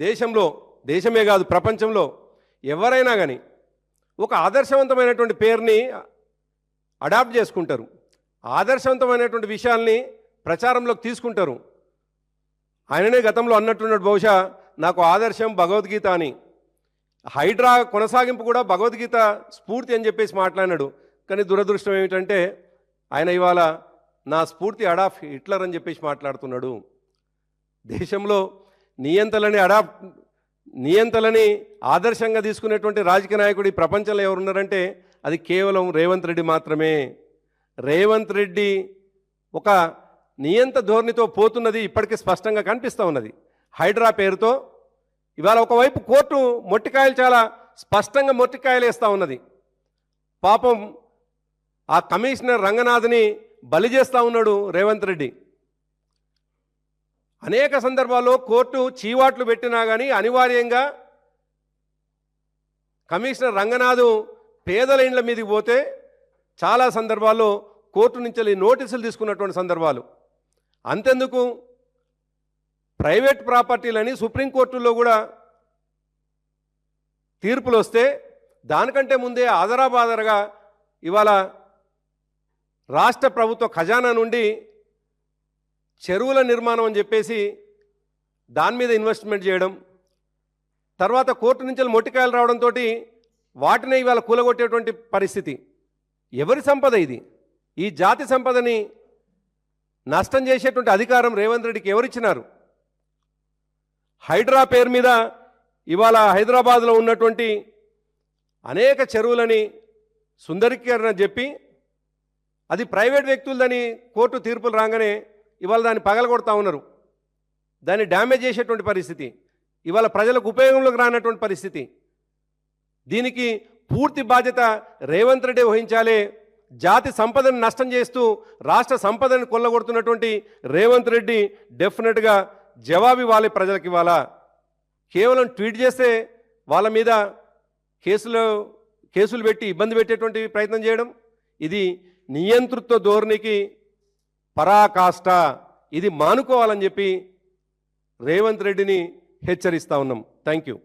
దేశమే కాదు ప్రపంచంలో ఎవరైనా కానీ ఒక ఆదర్శవంతమైనటువంటి పేరుని అడాప్ట్ చేసుకుంటారు, ఆదర్శవంతమైనటువంటి విషయాల్ని ప్రచారంలోకి తీసుకుంటారు. ఆయననే గతంలో అన్నట్టున్నాడు, బహుశా నాకు ఆదర్శం భగవద్గీత అని. హైడ్రా కొనసాగింపు కూడా భగవద్గీత స్ఫూర్తి అని చెప్పేసి మాట్లాడినాడు. కానీ దురదృష్టం ఏమిటంటే ఆయన ఇవాళ నా స్ఫూర్తి అడాఫ్ హిట్లర్ అని చెప్పేసి మాట్లాడుతున్నాడు. దేశంలో నియంతలని ఆదర్శంగా తీసుకునేటువంటి రాజకీయ నాయకుడు ఈ ప్రపంచంలో ఎవరున్నారంటే అది కేవలం రేవంత్ రెడ్డి మాత్రమే. రేవంత్ రెడ్డి ఒక నియంత ధోరణితో పోతున్నది ఇప్పటికీ స్పష్టంగా కనిపిస్తూ ఉన్నది. హైడ్రా పేరుతో ఇవాళ ఒకవైపు కోర్టు మొట్టికాయలు చాలా స్పష్టంగా మొట్టికాయలు వేస్తూ ఉన్నది. పాపం ఆ కమిషనర్ రంగనాథ్ని బలి చేస్తూ ఉన్నాడు రేవంత్ రెడ్డి. అనేక సందర్భాల్లో కోర్టు చీవాట్లు పెట్టినా కానీ అనివార్యంగా కమిషనర్ రంగనాథ్ పేదల ఇండ్ల మీదకి పోతే చాలా సందర్భాల్లో కోర్టు నుంచి నోటీసులు తీసుకున్నటువంటి సందర్భాలు. అంతెందుకు ప్రైవేట్ ప్రాపర్టీలని సుప్రీంకోర్టులో కూడా తీర్పులు వస్తే దానికంటే ముందే ఆదరాబాదరగా ఇవాళ రాష్ట్ర ప్రభుత్వ ఖజానా నుండి చెరువుల నిర్మాణం అని చెప్పేసి దాని మీద ఇన్వెస్ట్మెంట్ చేయడం, తర్వాత కోర్టు నుంచి మొట్టికాయలు రావడంతో వాటినే ఇవాళ కూలగొట్టేటువంటి పరిస్థితి. ఎవరి సంపద ఇది? ఈ జాతి సంపదని నష్టం చేసేటువంటి అధికారం రేవంత్ రెడ్డికి ఎవరిచ్చినారు? హైడ్రా పేరు మీద ఇవాళ హైదరాబాద్లో ఉన్నటువంటి అనేక చెరువులని సుందరీకరణ చెప్పి అది ప్రైవేట్ వ్యక్తులదని కోర్టు తీర్పులు రాగానే ఇవాళ దాన్ని పగలగొడతా ఉన్నారు, దాన్ని డ్యామేజ్ చేసేటువంటి పరిస్థితి, ఇవాళ ప్రజలకు ఉపయోగంలోకి రానటువంటి పరిస్థితి. దీనికి పూర్తి బాధ్యత రేవంత్ రెడ్డి వహించాలి. జాతి సంపదను నష్టం చేస్తూ రాష్ట్ర సంపదను కొల్లగొడుతున్నటువంటి రేవంత్ రెడ్డి డెఫినెట్గా జవాబు ఇవ్వాలి ప్రజలకు. ఇవాళ కేవలం ట్వీట్ చేస్తే వాళ్ళ మీద కేసులు పెట్టి ఇబ్బంది పెట్టేటువంటి ప్రయత్నం చేయడం ఇది నియంతృత్వ ధోరణికి పరాకాష్ట. ఇది మానుకోవాలని చెప్పి రేవంత్ రెడ్డిని హెచ్చరిస్తా ఉన్నాం. Thank you.